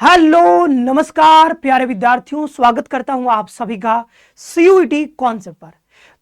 Hello नमस्कार प्यारे विद्यार्थियों, स्वागत करता हूं आप सभी का सीयूईटी कॉन्सेप्ट पर।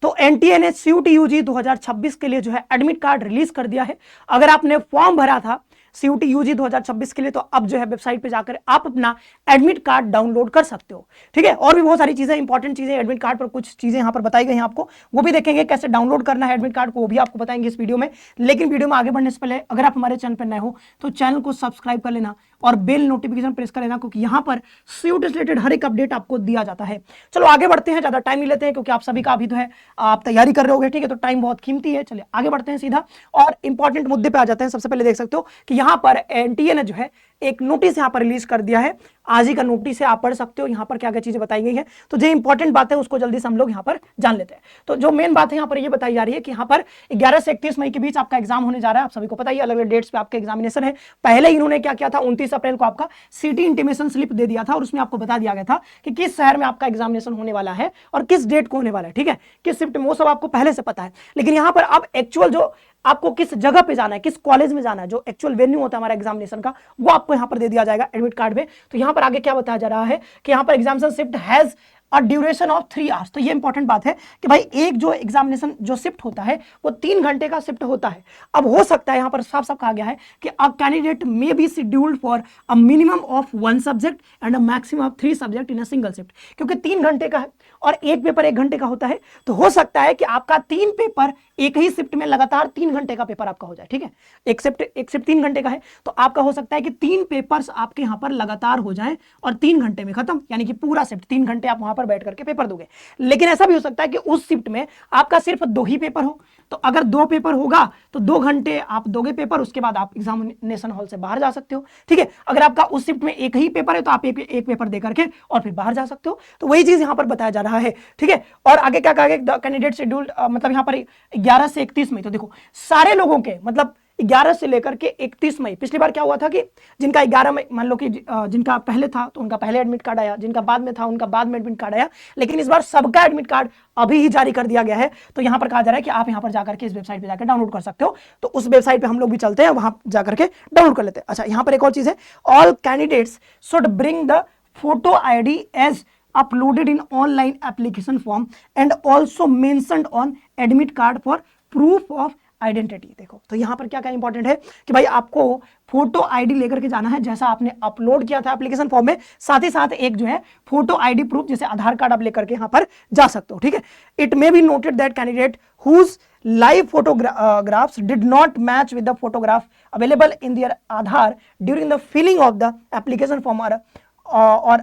तो एनटीए ने सीयूटी यूजी 2026 के लिए जो है एडमिट कार्ड रिलीज कर दिया है। अगर आपने फॉर्म भरा था सीयूटी यूजी 2026 के लिए तो अब जो है वेबसाइट पे जाकर आप अपना एडमिट कार्ड डाउनलोड कर सकते हो। ठीक है, और भी बहुत सारी चीजें इंपॉर्टेंट चीजें एडमिट कार्ड पर कुछ चीजें यहां पर बताई गई हैं आपको, वो भी देखेंगे कैसे डाउनलोड करना है एडमिट कार्ड को, वो भी आपको बताएंगे इस वीडियो में। लेकिन वीडियो में आगे बढ़ने से पहले अगर आप हमारे चैनल पर नए हो तो चैनल को सब्सक्राइब कर लेना और बेल नोटिफिकेशन प्रेस कर लेना, क्योंकि यहां पर सीयूटी से रिलेटेड हर एक अपडेट आपको दिया जाता है। चलो आगे बढ़ते हैं, ज्यादा टाइम नहीं लेते हैं क्योंकि आप सभी का अभी तो है आप तैयारी कर रहे होगे। ठीक है, तो टाइम बहुत कीमती है। चलिए आगे बढ़ते हैं सीधा और इंपॉर्टेंट मुद्दे पे आ जाते हैं। सबसे पहले देख सकते हो कि यहां पर एनटीए ने जो है एक नोटिस यहां पर रिलीज कर दिया है। आज ही का नोटिस है, आप पढ़ सकते हो यहां पर क्या क्या चीजें बताई गई है। तो जो इंपॉर्टेंट बात है उसको जल्दी से हम लोग यहां पर जान लेते हैं। तो जो मेन बात है यहां पर ये बताई जा रही है कि यहां पर 11 से 31 मई के बीच आपका एग्जाम होने जा रहा है। आप सभी को पता ही, अलग अलग डेट्स पे आपके एग्जामिनेशन है। पहले इन्होंने क्या किया था, 29 अप्रैल को आपका सिटी इंटीमेशन स्लिप दे दिया था और उसमें आपको बता दिया गया था कि किस शहर में आपका एग्जामिनेशन होने वाला है और किस डेट को होने वाला है। ठीक है, किस शिफ्ट में, वो सब आपको पहले से पता है। लेकिन यहां पर अब एक्चुअल जो आपको किस जगह पे जाना है, किस कॉलेज में जाना है, जो एक्चुअल वेन्यू होता है हमारा एग्जामिनेशन का, वो आपको यहां पर दे दिया जाएगा एडमिट कार्ड में। तो यहां पर आगे क्या बताया जा रहा है कि यहां पर examination shift has a duration of 3 hours. तो ये इंपॉर्टेंट बात है कि भाई एक जो एग्जामिनेशन जो शिफ्ट होता है वो 3 घंटे का शिफ्ट होता है। अब हो सकता है यहां पर साफ साफ कहा गया है कि a candidate may be scheduled for a minimum of 1 subject and a maximum of 3 subject in a single shift. क्योंकि 3 घंटे का है और एक पेपर 1 घंटे का होता है, तो हो सकता है कि आपका 3 पेपर एक ही शिफ्ट में लगातार 3 घंटे का पेपर आपका हो जाए। ठीक है, एक शिफ्ट 3 घंटे का है तो आपका हो सकता है कि 3 पेपर्स आपके यहां पर लगातार हो जाएं और 3 घंटे में खत्म, यानी कि पूरा शिफ्ट 3 घंटे आप वहां पर बैठ करके पेपर दोगे। लेकिन ऐसा भी हो सकता है कि उस शिफ्ट में आपका सिर्फ 2 ही पेपर हो, तो अगर 2 पेपर होगा तो 2 घंटे आप दोगे पेपर, उसके बाद आप एग्जामिनेशन हॉल से बाहर जा सकते हो। ठीक है, अगर आपका उस शिफ्ट में एक ही पेपर है तो आप एक पेपर दे करके और फिर बाहर जा सकते हो। तो वही चीज यहां पर बताया जा रहा है। ठीक है, और आगे क्या कहा गया, कैंडिडेट शेड्यूल मतलब यहां पर 11 से 31 मई। तो देखो सारे लोगों के मतलब 11 से लेकर के 31 मई, पिछली बार क्या हुआ था कि जिनका 11 मई मान लो कि जिनका पहले था तो उनका पहले एडमिट कार्ड आया, जिनका बाद में था उनका बाद में एडमिट कार्ड आया। लेकिन इस बार सबका एडमिट कार्ड अभी ही जारी कर दिया गया है। तो यहां पर कहा जा रहा है कि आप यहां पर जाकर के इस वेबसाइट पे जाकर डाउनलोड कर सकते हो। तो उस वेबसाइट पे हम लोग भी चलते हैं, वहां जाकर के डाउनलोड कर लेते हैं। अच्छा, यहां पर एक और चीज है, all candidates should bring the photo ID as uploaded in online application form and also mentioned on admit card for proof of identity. देखो तो यहां पर क्या क्या इंपॉर्टेंट है कि भाई आपको फोटो आईडी लेकर के जाना है जैसा आपने अपलोड किया था एप्लीकेशन फॉर्म में, साथ ही साथ एक जो है फोटो आईडी प्रूफ जैसे आधार कार्ड आप लेकर के यहां पर जा सकते हो। ठीक है, it may be noted that candidate whose live photographs did not match with the photograph available in their Aadhaar during the filling of the application form or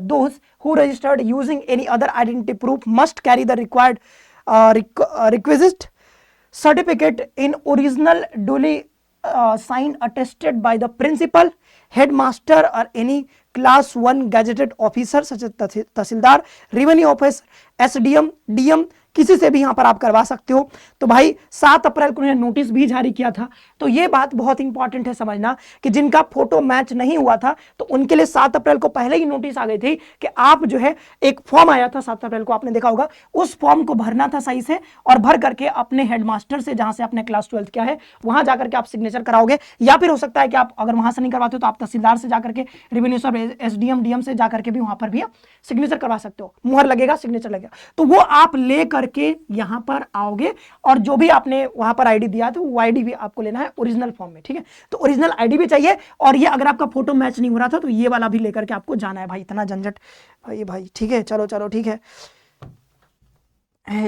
those who registered using any other identity proof must carry the required requisite certificate in original duly signed attested by the principal, headmaster or any class 1 gazetted officer such as tehsildar, revenue officer, SDM, DM, किसी से भी यहां पर आप करवा सकते हो। तो भाई 7 अप्रैल को उन्होंने नोटिस भी जारी किया था। तो ये बात बहुत इंपॉर्टेंट है समझना कि जिनका फोटो मैच नहीं हुआ था तो उनके लिए 7 अप्रैल को पहले ही नोटिस आ गई थी कि आप जो है एक फॉर्म आया था 7 अप्रैल को, आपने देखा होगा, उस फॉर्म को भरना था सही से और भर करके अपने हेडमास्टर से जहां से आपने क्लास 12 किया है वहां जाकर के आप सिग्नेचर कराओगे। या फिर हो सकता है कि आप अगर वहां से नहीं करवाते हो तो आप तहसीलदार से जाकर के, रेवेन्यू सब एसडीएम डीएम से जाकर के भी वहां पर भी आप सिग्नेचर करवा सकते हो। मुहर लगेगा, सिग्नेचर लगेगा, तो वो आप ले करके यहां पर आओगे और जो भी आपने वहां पर आईडी दिया था वो आईडी भी आपको लेना है ओरिजिनल फॉर्म में। ठीक है, तो ओरिजिनल आईडी भी चाहिए और ये अगर आपका फोटो मैच नहीं हो रहा था तो ये वाला भी लेकर के आपको जाना है। भाई इतना झंझट भाई। ठीक है, चलो चलो ठीक है,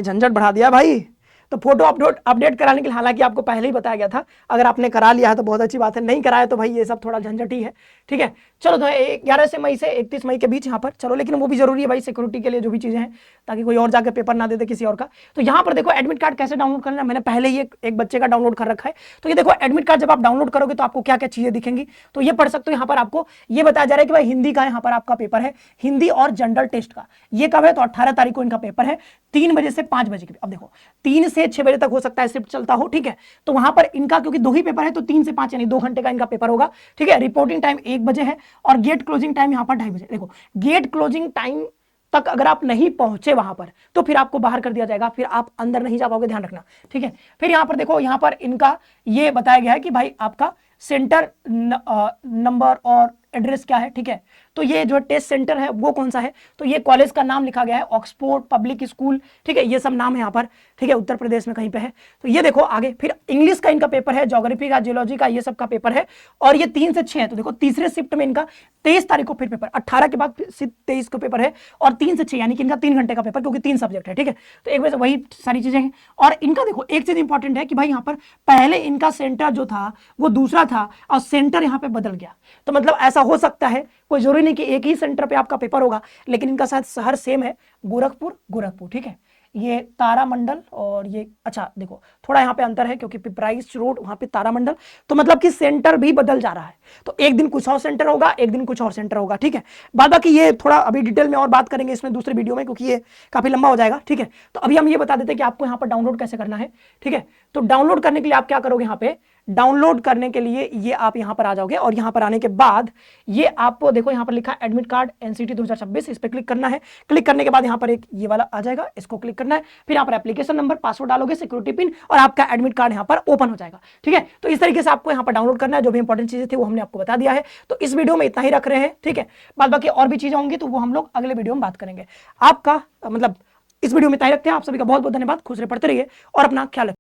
झंझट बढ़ा दिया भाई। तो फोटो अपडेट कराने के लिए हालांकि आपको पहले ही बताया गया था, अगर आपने करा लिया है तो बहुत अच्छी बात है, नहीं कराया तो भाई ये सब थोड़ा झंझट ही है। ठीक है, चलो तो 11 से मई से 31 मई के बीच यहाँ पर चलो, लेकिन वो भी जरूरी है भाई सिक्योरिटी के लिए जो भी चीजें हैं, ताकि कोई और जाकर पेपर ना दे दे किसी और का। तो यहाँ पर देखो एडमिट कार्ड कैसे डाउनलोड करना है, मैंने पहले ही एक बच्चे का डाउनलोड कर रखा है। तो ये देखो एडमिट कार्ड जब आप डाउनलोड करोगे तो आपको क्या क्या चीजें दिखेंगी, तो ये पढ़ सकते हो। यहाँ पर आपको ये बताया जा रहा है कि भाई हिंदी का यहाँ पर आपका पेपर है, हिंदी और जनरल टेस्ट का। ये कब है, तो 18 तारीख को इनका पेपर है, 3 बजे से 5 बजे के। अब देखो 3 से 6 बजे तक हो सकता है शिफ्ट चलता हो। ठीक है, तो वहां पर इनका क्योंकि 2 ही पेपर है तो 3 से 5 यानी 2 घंटे का इनका पेपर होगा। ठीक है, रिपोर्टिंग टाइम 1 बजे है और गेट क्लोजिंग टाइम यहां पर 2:30 बजे। देखो गेट क्लोजिंग टाइम तक अगर आप नहीं पहुंचे वहां पर तो फिर आपको बाहर कर दिया जाएगा, फिर आप अंदर नहीं जा पाओगे, ध्यान रखना। ठीक है, फिर यहां पर देखो, यहां पर इनका ये बताया गया है कि भाई आपका सेंटर नंबर और एड्रेस क्या है, ठीक है। तो ये जो टेस्ट सेंटर है वो कौन सा है, तो ये कॉलेज का नाम लिखा गया है ऑक्सफोर्ड पब्लिक स्कूल, ठीक है, ये सब नाम है यहाँ पर, ठीक है, उत्तर प्रदेश में कहीं पे है। तो ये देखो आगे फिर इंग्लिश का इनका पेपर है, ज्योग्राफी का, जियोलॉजी का, ये सब का पेपर है, और ये 3 से 6 है। तो देखो तीसरे शिफ्ट में इनका 23 तारीख को फिर पेपर, 18 के बाद 23 को पेपर है, और 3 से 6 यानी कि इनका 3 घंटे का पेपर, क्योंकि 3 सब्जेक्ट है, ठीक है। तो एक वजह से वही सारी चीजें हैं। और इनका देखो एक चीज इंपॉर्टेंट है कि भाई यहाँ पर पहले इनका सेंटर जो था वो दूसरा था और सेंटर यहाँ पे बदल गया। तो मतलब ऐसा हो सकता है, कोई जरूरी नहीं कि एक ही सेंटर पे आपका पेपर होगा, लेकिन इनका शायद शहर सेम है, गोरखपुर, ठीक है। ये तारामंडल और ये, अच्छा देखो थोड़ा यहाँ पे अंतर है क्योंकि पिपराइच रोड वहां पे तारामंडल, तो मतलब कि सेंटर भी बदल जा रहा है। तो एक दिन कुछ और सेंटर होगा, एक दिन कुछ और सेंटर होगा, ठीक है। बाद बाकी ये थोड़ा अभी डिटेल में और बात करेंगे इसमें दूसरे वीडियो में, क्योंकि ये काफी लंबा हो जाएगा, ठीक है। तो अभी हम ये बता देते हैं कि आपको यहाँ पर डाउनलोड कैसे करना है, ठीक है। तो डाउनलोड करने के लिए आप क्या करोगे, यहाँ पे डाउनलोड करने के लिए ये आप यहाँ पर आ जाओगे, और यहाँ पर आने के बाद ये आपको देखो यहाँ पर लिखा एडमिट कार्ड एनसीटी 2026, इस पर क्लिक करना है। क्लिक करने के बाद यहाँ पर एक ये वाला आ जाएगा, इसको क्लिक करना है। फिर यहाँ पर एप्लीकेशन नंबर, पासवर्ड डालोगे, सिक्योरिटी पिन, और आपका एडमिट कार्ड यहाँ पर ओपन हो जाएगा, ठीक है। तो इस तरीके से आपको यहाँ पर डाउनलोड करना है। जो भी इंपॉर्टेंट चीजें थी वो हमने आपको बता दिया है। तो इस वीडियो में इतना ही रख रहे हैं, ठीक है। बाद बाकी और भी चीजें होंगी तो वो हम लोग अगले वीडियो में बात करेंगे। आपका मतलब इस वीडियो में इतना ही रखते हैं। आप सभी का बहुत बहुत धन्यवाद। खुश रहिए, पढ़ते रहिए और अपना ख्याल रखिए।